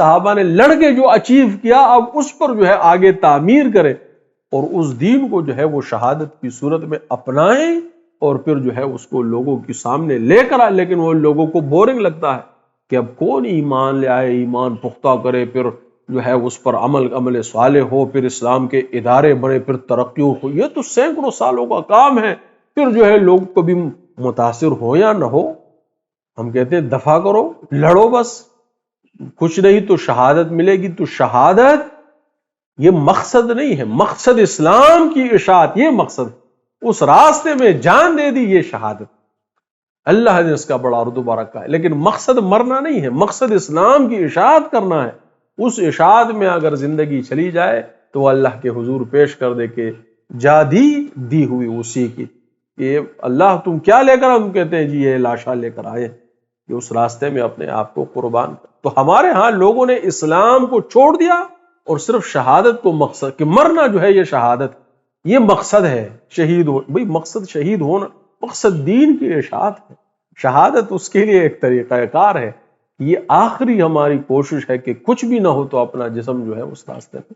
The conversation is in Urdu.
صحابہ نے لڑ کے جو اچیو کیا اب اس پر جو ہے آگے تعمیر کریں اور اس دین کو جو ہے وہ شہادت کی صورت میں اپنائیں اور پھر جو ہے اس کو لوگوں کے سامنے لے کر آئے. لیکن وہ لوگوں کو بورنگ لگتا ہے کہ اب کون ایمان لے آئے, ایمان پختہ کرے, پھر جو ہے اس پر عمل صالح ہو, پھر اسلام کے ادارے بڑے, پھر ترقی ہو. یہ تو سینکڑوں سالوں کا کام ہے. پھر جو ہے لوگ کبھی متاثر ہو یا نہ ہو, ہم کہتے ہیں دفع کرو, لڑو بس. کچھ نہیں تو شہادت ملے گی. تو شہادت یہ مقصد نہیں ہے, مقصد اسلام کی اشاعت, یہ مقصد. اس راستے میں جان دے دی, یہ شہادت. اللہ نے اس کا بڑا اردو برکہ ہے. لیکن مقصد مرنا نہیں ہے, مقصد اسلام کی اشاعت کرنا ہے. اس اشاعت میں اگر زندگی چلی جائے تو وہ اللہ کے حضور پیش کر دے کہ جا دی ہوئی اسی کی. یہ اللہ تم کیا لے کر, ہم کہتے ہیں جی یہ لاشا لے کر آئے, کہ اس راستے میں اپنے آپ کو قربان کر. تو ہمارے ہاں لوگوں نے اسلام کو چھوڑ دیا اور صرف شہادت کو مقصد, کہ مرنا جو ہے یہ شہادت, یہ مقصد ہے. شہید ہو بھئی, مقصد شہید ہونا, مقصد دین کی اشاعت ہے. شہادت اس کے لیے ایک طریقہ کار ہے. یہ آخری ہماری کوشش ہے کہ کچھ بھی نہ ہو تو اپنا جسم جو ہے اس راستے پہ